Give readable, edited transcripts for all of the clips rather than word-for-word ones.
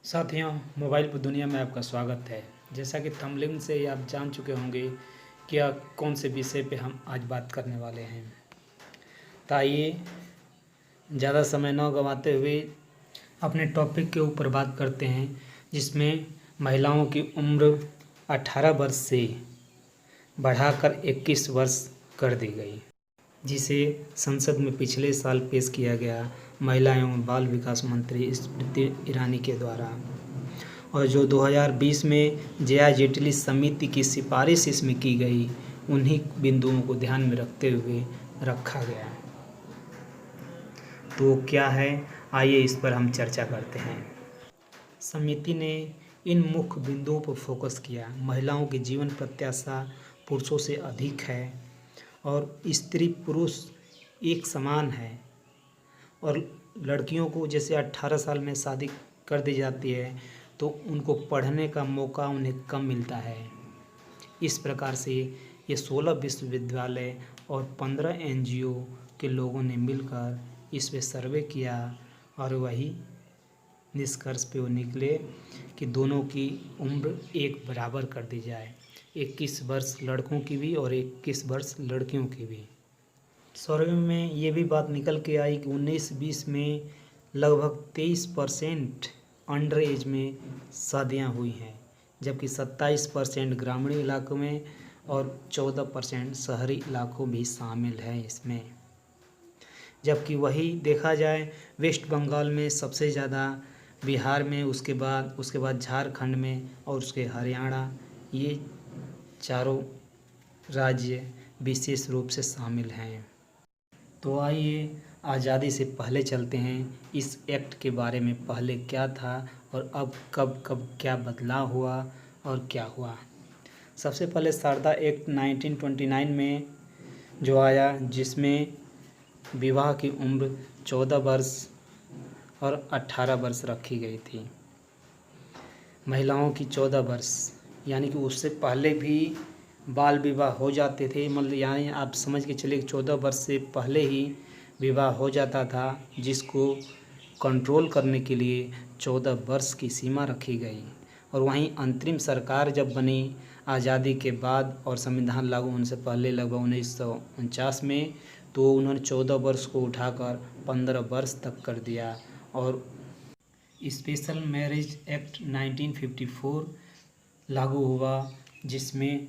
साथियों, मोबाइल पर दुनिया में आपका स्वागत है। जैसा कि थंबनेल से ही आप जान चुके होंगे कि कौन से विषय पे हम आज बात करने वाले हैं। तो आइए ज़्यादा समय न गंवाते हुए अपने टॉपिक के ऊपर बात करते हैं, जिसमें महिलाओं की उम्र 18 वर्ष से बढ़ाकर 21 वर्ष कर दी गई, जिसे संसद में पिछले साल पेश किया गया महिला एवं बाल विकास मंत्री स्मृति ईरानी के द्वारा, और जो 2020 में जया जेटली समिति की सिफारिश इसमें की गई, उन्हीं बिंदुओं को ध्यान में रखते हुए रखा गया। तो क्या है, आइए इस पर हम चर्चा करते हैं। समिति ने इन मुख्य बिंदुओं पर फोकस किया। महिलाओं की जीवन प्रत्याशा पुरुषों से अधिक है और स्त्री पुरुष एक समान है, और लड़कियों को जैसे 18 साल में शादी कर दी जाती है तो उनको पढ़ने का मौका उन्हें कम मिलता है। इस प्रकार से ये 16 विश्वविद्यालय और 15 NGO के लोगों ने मिलकर इस पे सर्वे किया और वही निष्कर्ष पे वो निकले कि दोनों की उम्र एक बराबर कर दी जाए, 21 वर्ष लड़कों की भी और 21 वर्ष लड़कियों की भी। सर्वे में ये भी बात निकल के आई कि 19-20 में लगभग 23% अंडर एज में शादियाँ हुई हैं, जबकि 27% ग्रामीण इलाकों में और 14% शहरी इलाकों भी शामिल हैं इसमें। जबकि वही देखा जाए वेस्ट बंगाल में सबसे ज़्यादा, बिहार में उसके बाद झारखंड में और उसके हरियाणा, ये चारों राज्य विशेष रूप से शामिल हैं। तो आइए आज़ादी से पहले चलते हैं, इस एक्ट के बारे में पहले क्या था और अब कब क्या बदलाव हुआ और क्या हुआ। सबसे पहले शारदा एक्ट 1929 में जो आया, जिसमें विवाह की उम्र 14 वर्ष और 18 वर्ष रखी गई थी। महिलाओं की 14 वर्ष, यानी कि उससे पहले भी बाल विवाह हो जाते थे, मतलब यानी आप समझ के चलिए 14 वर्ष से पहले ही विवाह हो जाता था, जिसको कंट्रोल करने के लिए 14 वर्ष की सीमा रखी गई। और वहीं अंतरिम सरकार जब बनी आज़ादी के बाद और संविधान लागू होने से पहले लगभग 1949 में, तो उन्होंने 14 वर्ष को उठाकर 15 वर्ष तक कर दिया। और स्पेशल मैरिज एक्ट 1954 लागू हुआ, जिसमें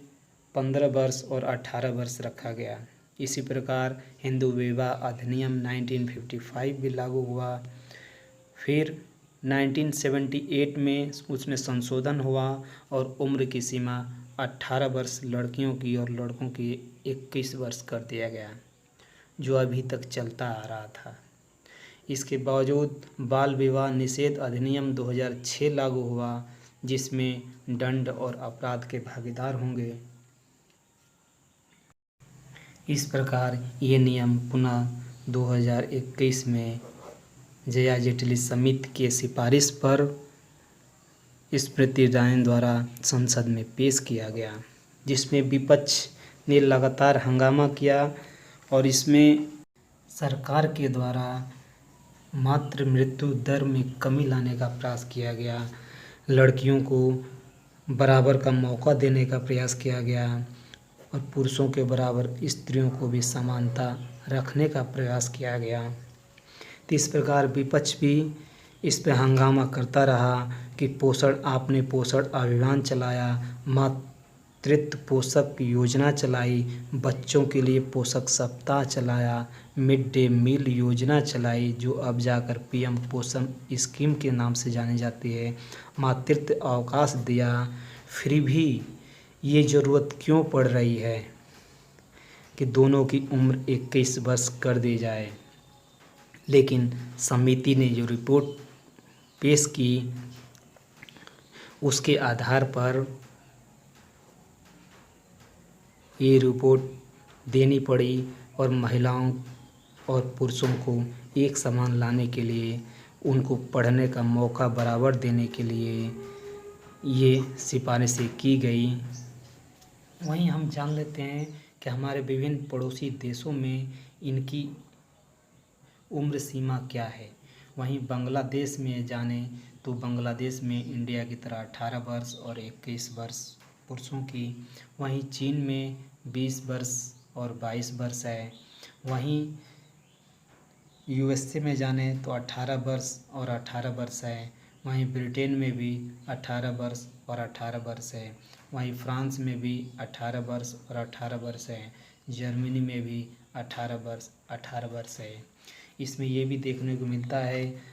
15 वर्ष और 18 वर्ष रखा गया। इसी प्रकार हिंदू विवाह अधिनियम 1955 भी लागू हुआ। फिर 1978 में उसमें संशोधन हुआ और उम्र की सीमा 18 वर्ष लड़कियों की और लड़कों की 21 वर्ष कर दिया गया, जो अभी तक चलता आ रहा था। इसके बावजूद बाल विवाह निषेध अधिनियम 2006 लागू हुआ, जिसमें दंड और अपराध के भागीदार होंगे। इस प्रकार ये नियम पुनः 2021 में जया जेटली समिति के सिफारिश पर स्मृति ईरानी द्वारा संसद में पेश किया गया, जिसमें विपक्ष ने लगातार हंगामा किया और इसमें सरकार के द्वारा मातृ मृत्यु दर में कमी लाने का प्रयास किया गया, लड़कियों को बराबर का मौका देने का प्रयास किया गया और पुरुषों के बराबर स्त्रियों को भी समानता रखने का प्रयास किया गया। तो इस प्रकार विपक्ष भी इस पर हंगामा करता रहा कि आपने पोषण अभियान चलाया, मातृत्व पोषक योजना चलाई, बच्चों के लिए पोषक सप्ताह चलाया, मिड डे मील योजना चलाई, जो अब जाकर PM पोषण स्कीम के नाम से जानी जाती है, मातृत्व अवकाश दिया। फिर भी ये ज़रूरत क्यों पड़ रही है कि दोनों की उम्र 21 वर्ष कर दी जाए। लेकिन समिति ने जो रिपोर्ट पेश की, उसके आधार पर ये रिपोर्ट देनी पड़ी और महिलाओं और पुरुषों को एक समान लाने के लिए, उनको पढ़ने का मौका बराबर देने के लिए ये सिफारिशें की गई। वहीं हम जान लेते हैं कि हमारे विभिन्न पड़ोसी देशों में इनकी उम्र सीमा क्या है। वहीं बांग्लादेश में जाने तो बांग्लादेश में इंडिया की तरह 18 वर्ष और 21 वर्ष पुरुषों की, वहीं चीन में 20 वर्ष और 22 वर्ष है। वहीं यूएसए में जाने तो 18 वर्ष और 18 वर्ष है। वहीं ब्रिटेन में भी 18 वर्ष और 18 वर्ष है। वहीं फ्रांस में भी 18 वर्ष और 18 वर्ष है। जर्मनी में भी 18 वर्ष है। इसमें ये भी देखने को मिलता है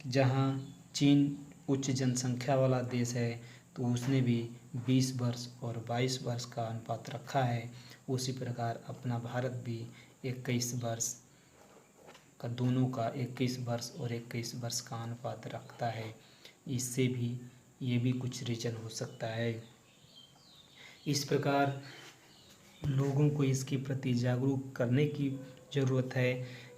जहाँ चीन उच्च जनसंख्या वाला देश है तो उसने भी 20 वर्ष और 22 वर्ष का अनुपात रखा है। उसी प्रकार अपना भारत भी 21 वर्ष का, दोनों का 21 वर्ष और 21 वर्ष का अनुपात रखता है। इससे भी ये भी कुछ रीजन हो सकता है। इस प्रकार लोगों को इसके प्रति जागरूक करने की ज़रूरत है।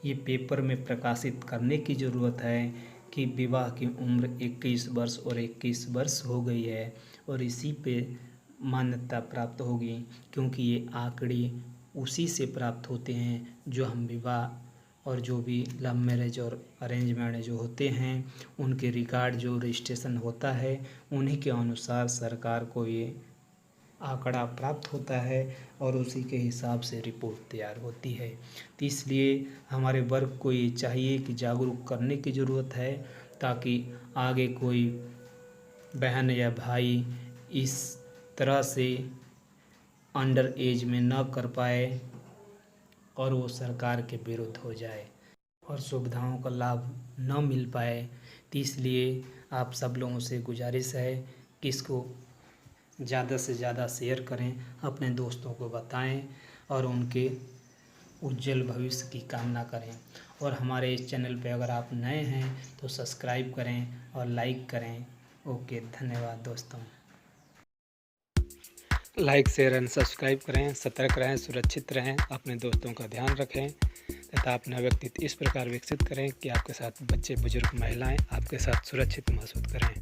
ये पेपर में प्रकाशित करने की ज़रूरत है कि विवाह की उम्र 21 वर्ष और 21 वर्ष हो गई है और इसी पे मान्यता प्राप्त होगी, क्योंकि ये आंकड़े उसी से प्राप्त होते हैं जो हम विवाह और जो भी लव मैरिज और अरेंज मैरिज जो होते हैं उनके रिकॉर्ड जो रजिस्ट्रेशन होता है उन्हीं के अनुसार सरकार को ये आंकड़ा प्राप्त होता है और उसी के हिसाब से रिपोर्ट तैयार होती है। तो इसलिए हमारे वर्ग को ये चाहिए कि जागरूक करने की ज़रूरत है ताकि आगे कोई बहन या भाई इस तरह से अंडर एज में न कर पाए और वो सरकार के विरुद्ध हो जाए और सुविधाओं का लाभ न मिल पाए। तो इसलिए आप सब लोगों से गुजारिश है कि इसको ज़्यादा से ज़्यादा शेयर करें, अपने दोस्तों को बताएं और उनके उज्जवल भविष्य की कामना करें। और हमारे इस चैनल पे अगर आप नए हैं तो सब्सक्राइब करें और लाइक करें। ओके, धन्यवाद दोस्तों। लाइक शेयर एंड सब्सक्राइब करें। सतर्क रहें, सुरक्षित रहें, अपने दोस्तों का ध्यान रखें तथा अपना व्यक्तित्व इस प्रकार विकसित करें कि आपके साथ बच्चे, बुजुर्ग, महिलाएं आपके साथ सुरक्षित महसूस करें।